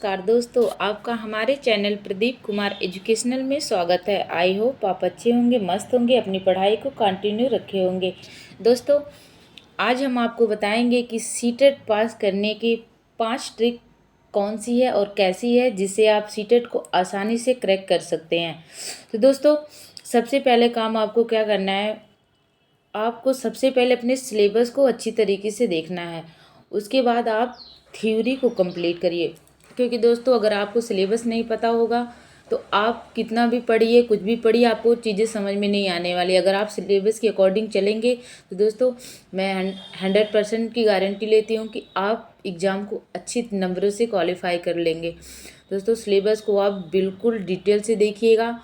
नमस्कार दोस्तों, आपका हमारे चैनल प्रदीप कुमार एजुकेशनल में स्वागत है। आई होप आप अच्छे होंगे, मस्त होंगे, अपनी पढ़ाई को कंटिन्यू रखे होंगे। दोस्तों, आज हम आपको बताएंगे कि सीटेट पास करने की 5 ट्रिक कौन सी है और कैसी है, जिससे आप सीटेट को आसानी से क्रैक कर सकते हैं। तो दोस्तों, सबसे पहले काम आपको क्या करना है, आपको सबसे पहले अपने सिलेबस को अच्छी तरीके से देखना है। उसके बाद आप थ्योरी को कंप्लीट करिए, क्योंकि दोस्तों अगर आपको सिलेबस नहीं पता होगा तो आप कितना भी पढ़िए, कुछ भी पढ़िए, आपको चीज़ें समझ में नहीं आने वाली। अगर आप सिलेबस के अकॉर्डिंग चलेंगे तो दोस्तों मैं 100% की गारंटी लेती हूँ कि आप एग्ज़ाम को अच्छी नंबरों से क्वालिफाई कर लेंगे। दोस्तों, सिलेबस को आप बिल्कुल डिटेल से देखिएगा।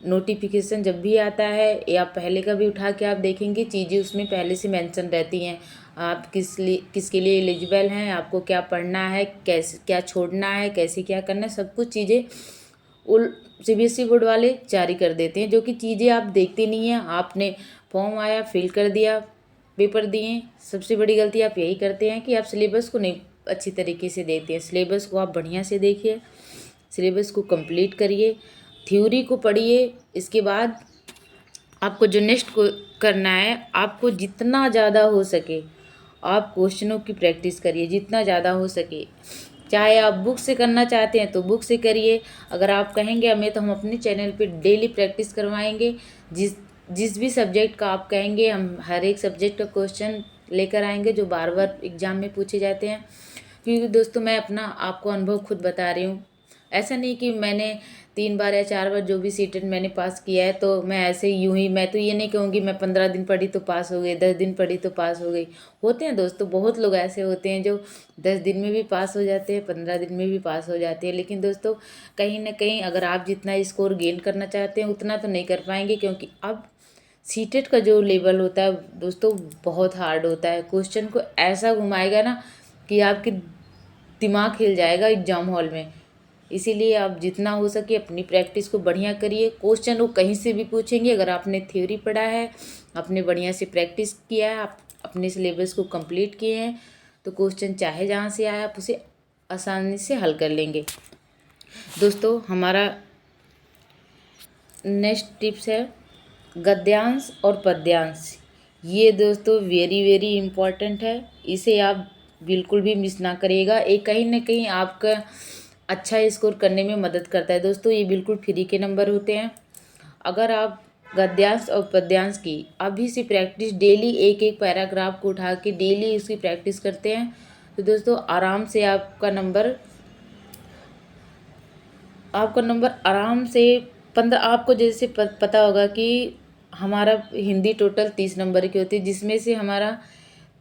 नोटिफिकेशन जब भी आता है या पहले का भी उठा के आप देखेंगे, चीज़ें उसमें पहले से मेंशन रहती हैं। आप किसके लिए एलिजिबल हैं, आपको क्या पढ़ना है, कैसे क्या छोड़ना है, कैसे क्या करना है, सब कुछ चीज़ें उल सीबीएसई बोर्ड वाले जारी कर देते हैं, जो कि चीज़ें आप देखते नहीं हैं। आपने फॉर्म आया, फिल कर दिया, पेपर दिए। सबसे बड़ी गलती आप यही करते हैं कि आप सिलेबस को नहीं अच्छी तरीके से देखते हैं। सिलेबस को आप बढ़िया से देखिए, सिलेबस को कंप्लीट करिए, थ्योरी को पढ़िए। इसके बाद आपको जो नेक्स्ट को करना है, आपको जितना ज़्यादा हो सके आप क्वेश्चनों की प्रैक्टिस करिए, जितना ज़्यादा हो सके। चाहे आप बुक से करना चाहते हैं तो बुक से करिए। अगर आप कहेंगे हमें, तो हम अपने चैनल पे डेली प्रैक्टिस करवाएंगे। जिस जिस भी सब्जेक्ट का आप कहेंगे, हम हर एक सब्जेक्ट का क्वेश्चन लेकर आएंगे जो बार बार एग्ज़ाम में पूछे जाते हैं। क्योंकि दोस्तों मैं अपना आपको अनुभव खुद बता रही हूँ। ऐसा नहीं कि मैंने 3 बार या 4 बार जो भी सीटेट मैंने पास किया है तो मैं ऐसे यूं ही, मैं तो ये नहीं कहूँगी मैं 15 दिन पढ़ी तो पास हो गई, 10 दिन पढ़ी तो पास हो गई। होते हैं दोस्तों, बहुत लोग ऐसे होते हैं जो 10 दिन में भी पास हो जाते हैं, 15 दिन में भी पास हो जाते हैं। लेकिन दोस्तों कहीं ना कहीं अगर आप जितना स्कोर गेन करना चाहते हैं उतना तो नहीं कर पाएंगे, क्योंकि अब सीटेट का जो लेवल होता है दोस्तों बहुत हार्ड होता है। क्वेश्चन को ऐसा घुमाएगा ना कि आपके दिमाग हिल जाएगा एग्जाम हॉल में। इसीलिए आप जितना हो सके अपनी प्रैक्टिस को बढ़िया करिए। क्वेश्चन वो कहीं से भी पूछेंगे, अगर आपने थ्योरी पढ़ा है, आपने बढ़िया से प्रैक्टिस किया है, आप अपने सिलेबस को कंप्लीट किए हैं, तो क्वेश्चन चाहे जहाँ से आए आप उसे आसानी से हल कर लेंगे। दोस्तों, हमारा नेक्स्ट टिप्स है गद्यांश और पद्यांश। ये दोस्तों वेरी वेरी इम्पॉर्टेंट है, इसे आप बिल्कुल भी मिस ना करिएगा। ये कहीं ना कहीं आपका अच्छा स्कोर करने में मदद करता है। दोस्तों ये बिल्कुल फ्री के नंबर होते हैं। अगर आप गद्यांश और पद्यांश की अभी से प्रैक्टिस डेली एक एक पैराग्राफ को उठा के डेली उसकी प्रैक्टिस करते हैं तो दोस्तों आराम से आपका नंबर आराम से 15। आपको जैसे पता होगा कि हमारा हिंदी टोटल 30 नंबर की होती है, जिसमें से हमारा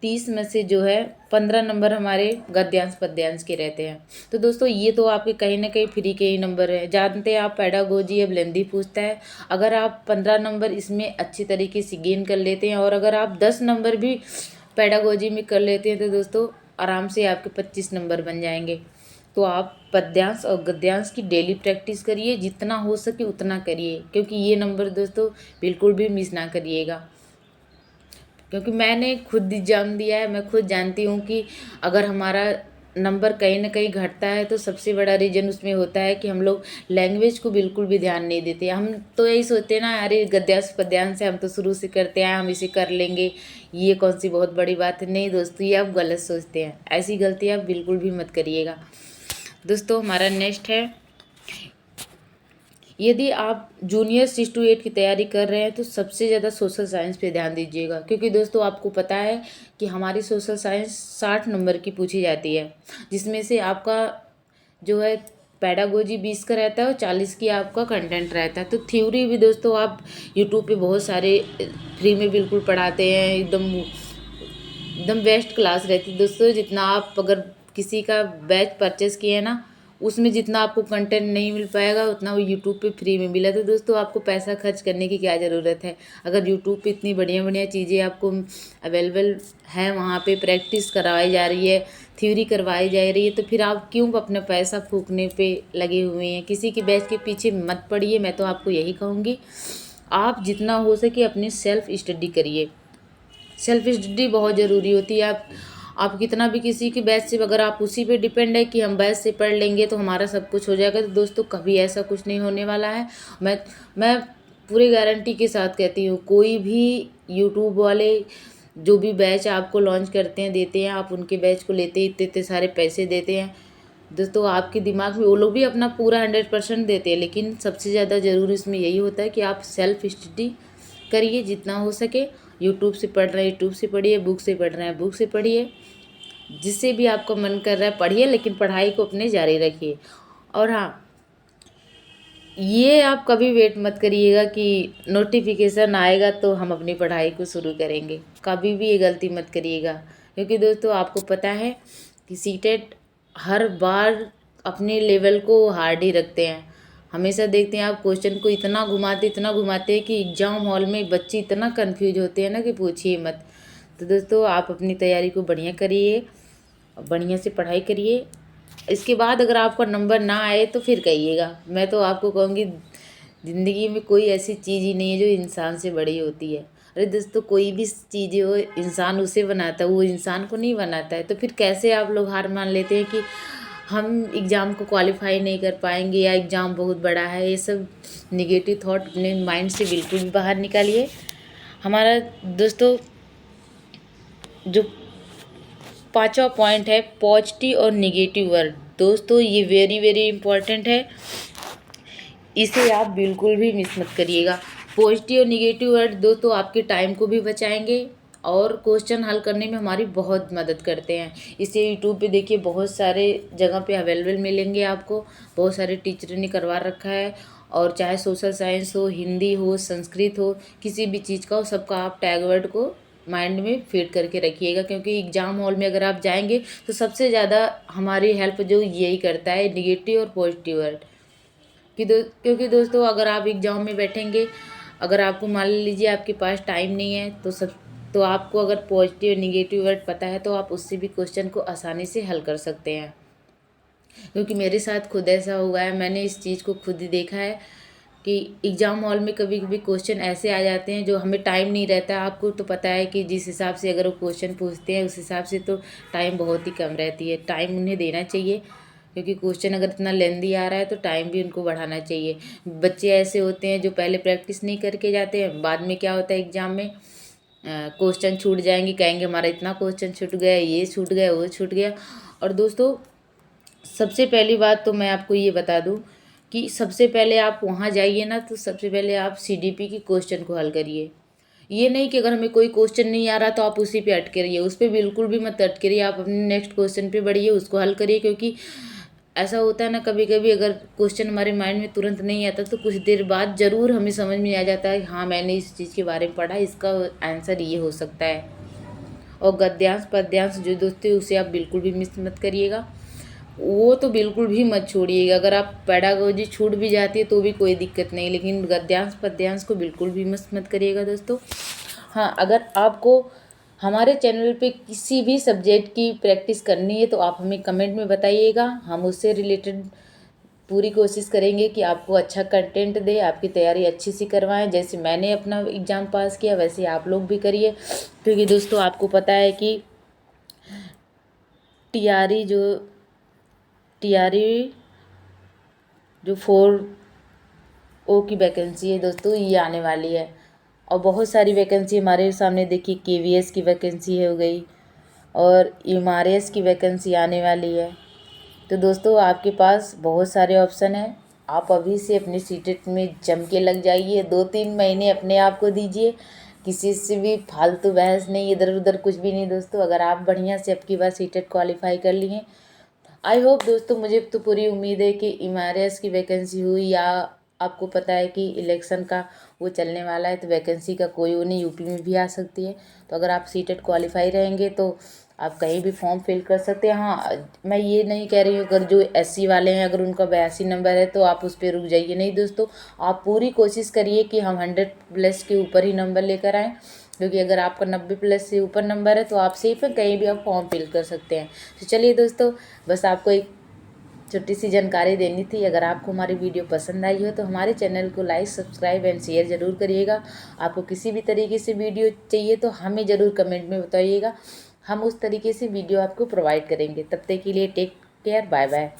30 में से जो है 15 नंबर हमारे गद्यांश पद्यांश के रहते हैं। तो दोस्तों ये तो आपके कहीं ना कहीं फ्री के ही नंबर है। जानते हैं आप पेडागोजी अब लेंदी पूछता है, अगर आप 15 नंबर इसमें अच्छी तरीके से गेन कर लेते हैं और अगर आप 10 नंबर भी पेडागोजी में कर लेते हैं तो दोस्तों आराम से आपके 25 नंबर बन जाएंगे। तो आप पद्यांश और गद्यांश की डेली प्रैक्टिस करिए, जितना हो सके उतना करिए, क्योंकि ये नंबर दोस्तों बिल्कुल भी मिस ना करिएगा। क्योंकि मैंने खुद एग्जाम दिया है, मैं खुद जानती हूँ कि अगर हमारा नंबर कहीं ना कहीं घटता है तो सबसे बड़ा रीज़न उसमें होता है कि हम लोग लैंग्वेज को बिल्कुल भी ध्यान नहीं देते। हम तो यही सोचते हैं ना, अरे गद्यांश पद्यांश से हम तो शुरू से करते आए, हम इसे कर लेंगे, ये कौन सी बहुत बड़ी बात है। नहीं दोस्तों, ये आप गलत सोचते हैं, ऐसी गलती आप बिल्कुल भी मत करिएगा। दोस्तों हमारा नेक्स्ट है, यदि आप जूनियर 6 to 8 की तैयारी कर रहे हैं तो सबसे ज़्यादा सोशल साइंस पे ध्यान दीजिएगा। क्योंकि दोस्तों आपको पता है कि हमारी सोशल साइंस 60 नंबर की पूछी जाती है, जिसमें से आपका जो है पेडागोजी 20 का रहता है और 40 की आपका कंटेंट रहता है। तो थ्योरी भी दोस्तों आप यूट्यूब पे बहुत सारे फ्री में बिल्कुल पढ़ाते हैं, एकदम एकदम बेस्ट क्लास रहती है दोस्तों। जितना आप अगर किसी का बैच परचेस किए हैं ना, उसमें जितना आपको कंटेंट नहीं मिल पाएगा उतना वो यूट्यूब पे फ्री में मिला। तो दोस्तों आपको पैसा खर्च करने की क्या ज़रूरत है। अगर यूट्यूब पे इतनी बढ़िया बढ़िया चीज़ें आपको अवेलेबल हैं, वहाँ पे प्रैक्टिस करवाई जा रही है, थ्योरी करवाई जा रही है, तो फिर आप क्यों अपना पैसा फूकने पे लगे हुए हैं। किसी की बैच के पीछे मत पड़िए। मैं तो आपको यही कहूँगी, आप जितना हो सके अपनी सेल्फ स्टडी करिए। सेल्फ स्टडी बहुत ज़रूरी होती है। आप कितना भी किसी के बैच से अगर आप उसी पे डिपेंड है कि हम बैच से पढ़ लेंगे तो हमारा सब कुछ हो जाएगा, तो दोस्तों कभी ऐसा कुछ नहीं होने वाला है। मैं पूरी गारंटी के साथ कहती हूँ, कोई भी यूट्यूब वाले जो भी बैच आपको लॉन्च करते हैं, देते हैं, आप उनके बैच को लेते इतने इतने सारे पैसे देते हैं दोस्तों, आपके दिमाग में वो लोग भी अपना पूरा 100% देते हैं, लेकिन सबसे ज़्यादा ज़रूरी इसमें यही होता है कि आप सेल्फ स्टडी करिए जितना हो सके। यूट्यूब से पढ़ रहे हैं यूट्यूब से पढ़िए, बुक से पढ़ रहे हैं बुक से पढ़िए, जिससे भी आपका मन कर रहा है पढ़िए, लेकिन पढ़ाई को अपने जारी रखिए। और हाँ, ये आप कभी वेट मत करिएगा कि नोटिफिकेशन आएगा तो हम अपनी पढ़ाई को शुरू करेंगे, कभी भी ये गलती मत करिएगा। क्योंकि दोस्तों आपको पता है कि सीटेट हर बार अपने लेवल को हार्ड ही रखते हैं। हमेशा देखते हैं आप क्वेश्चन को इतना घुमाते हैं कि एग्ज़ाम हॉल में बच्चे इतना कंफ्यूज होते हैं ना कि पूछिए मत। तो दोस्तों आप अपनी तैयारी को बढ़िया करिए, बढ़िया से पढ़ाई करिए। इसके बाद अगर आपका नंबर ना आए तो फिर कहिएगा। मैं तो आपको कहूँगी, ज़िंदगी में कोई ऐसी चीज़ ही नहीं है जो इंसान से बड़ी होती है। अरे दोस्तों, कोई भी चीज़ हो इंसान उसे बनाता है, वो इंसान को नहीं बनाता है। तो फिर कैसे आप लोग हार मान लेते हैं कि हम एग्ज़ाम को क्वालिफाई नहीं कर पाएंगे या एग्ज़ाम बहुत बड़ा है। ये सब निगेटिव थॉट अपने माइंड से बिल्कुल भी बाहर निकालिए। हमारा दोस्तों जो 5वां पॉइंट है, पॉजिटिव और निगेटिव वर्ड। दोस्तों ये वेरी वेरी इंपॉर्टेंट है, इसे आप बिल्कुल भी मिस मत करिएगा। पॉजिटिव और निगेटिव वर्ड दोस्तों आपके टाइम को भी बचाएंगे और क्वेश्चन हल करने में हमारी बहुत मदद करते हैं। इसे यूट्यूब पे देखिए, बहुत सारे जगह पे अवेलेबल मिलेंगे आपको, बहुत सारे टीचर ने करवा रखा है। और चाहे सोशल साइंस हो, हिंदी हो, संस्कृत हो, किसी भी चीज़ का हो, सबका आप टैग वर्ड को माइंड में फीड करके रखिएगा। क्योंकि एग्ज़ाम हॉल में अगर आप जाएंगे तो सबसे ज़्यादा हमारी हेल्प जो यही करता है, निगेटिव और पॉजिटिव वर्ड। क्योंकि दोस्तों अगर आप एग्ज़ाम में बैठेंगे, अगर आपको मान लीजिए आपके पास टाइम नहीं है तो आपको अगर पॉजिटिव और निगेटिव वर्ड पता है तो आप उससे भी क्वेश्चन को आसानी से हल कर सकते हैं। क्योंकि मेरे साथ खुद ऐसा हुआ है, मैंने इस चीज़ को खुद ही देखा है कि एग्ज़ाम हॉल में कभी कभी क्वेश्चन ऐसे आ जाते हैं जो हमें टाइम नहीं रहता। आपको तो पता है कि जिस हिसाब से अगर वो क्वेश्चन पूछते हैं उस हिसाब से तो टाइम बहुत ही कम रहती है। टाइम उन्हें देना चाहिए, क्योंकि क्वेश्चन अगर इतना लेंदी आ रहा है तो टाइम भी उनको बढ़ाना चाहिए। बच्चे ऐसे होते हैं जो पहले प्रैक्टिस नहीं करके जाते हैं, बाद में क्या होता है एग्ज़ाम में क्वेश्चन छूट जाएंगे, कहेंगे हमारा इतना क्वेश्चन छूट गया, ये छूट गया, वो छूट गया। और दोस्तों सबसे पहली बात तो मैं आपको ये बता दूं कि सबसे पहले आप वहाँ जाइए ना, तो सबसे पहले आप सीडीपी की क्वेश्चन को हल करिए। ये नहीं कि अगर हमें कोई क्वेश्चन नहीं आ रहा तो आप उसी पे अटके रहिए, उस पर बिल्कुल भी मत अटके रहिए। आप अपने नेक्स्ट क्वेश्चन पे बढ़िए, उसको हल करिए। क्योंकि ऐसा होता है ना, कभी कभी अगर क्वेश्चन हमारे माइंड में तुरंत नहीं आता तो कुछ देर बाद ज़रूर हमें समझ में आ जाता है, हाँ मैंने इस चीज़ के बारे में पढ़ा, इसका आंसर ये हो सकता है। और गद्यांश पद्यांश जो दोस्तों उसे आप बिल्कुल भी मिस मत करिएगा, वो तो बिल्कुल भी मत छोड़िएगा। अगर आप पेडागोजी छूट भी जाती है तो भी कोई दिक्कत नहीं, लेकिन गद्यांश पद्यांश को बिल्कुल भी मिस मत करिएगा दोस्तों। हाँ, अगर आपको हमारे चैनल पे किसी भी सब्जेक्ट की प्रैक्टिस करनी है तो आप हमें कमेंट में बताइएगा, हम उससे रिलेटेड पूरी कोशिश करेंगे कि आपको अच्छा कंटेंट दे, आपकी तैयारी अच्छी सी करवाएं। जैसे मैंने अपना एग्ज़ाम पास किया वैसे आप लोग भी करिए। क्योंकि दोस्तों आपको पता है कि टीआरई जो 4O की वैकेंसी है दोस्तों, ये आने वाली है। और बहुत सारी वैकेंसी हमारे सामने देखिए, केवीएस की वैकेंसी हो गई और एमआरएस की वैकेंसी आने वाली है। तो दोस्तों आपके पास बहुत सारे ऑप्शन हैं, आप अभी से अपनी सीटेट में जम के लग जाइए। 2-3 महीने अपने आप को दीजिए, किसी से भी फालतू बहस नहीं, इधर उधर कुछ भी नहीं दोस्तों। अगर आप बढ़िया से अब की बार सीटेट क्वालिफाई कर लिए, आई होप दोस्तों, मुझे तो पूरी उम्मीद है कि एमआरएस की वैकेंसी हुई, या आपको पता है कि इलेक्शन का वो चलने वाला है तो वैकेंसी का कोई वो नहीं, यूपी में भी आ सकती है। तो अगर आप सीटेट क्वालिफाई रहेंगे तो आप कहीं भी फॉर्म फिल कर सकते हैं। हाँ, मैं ये नहीं कह रही हूँ अगर जो एससी वाले हैं अगर उनका 82 नंबर है तो आप उस पर रुक जाइए, नहीं दोस्तों। आप पूरी कोशिश करिए कि हम 100+ के ऊपर ही नंबर लेकर आएँ। क्योंकि अगर आपका 90+ से ऊपर नंबर है तो आप सेफ है, कहीं भी आप फॉर्म फिल कर सकते हैं। तो चलिए दोस्तों, बस आपको एक छोटी सी जानकारी देनी थी। अगर आपको हमारी वीडियो पसंद आई हो तो हमारे चैनल को लाइक, सब्सक्राइब एंड शेयर ज़रूर करिएगा। आपको किसी भी तरीके से वीडियो चाहिए तो हमें ज़रूर कमेंट में बताइएगा, हम उस तरीके से वीडियो आपको प्रोवाइड करेंगे। तब तक के लिए टेक केयर, बाय बाय।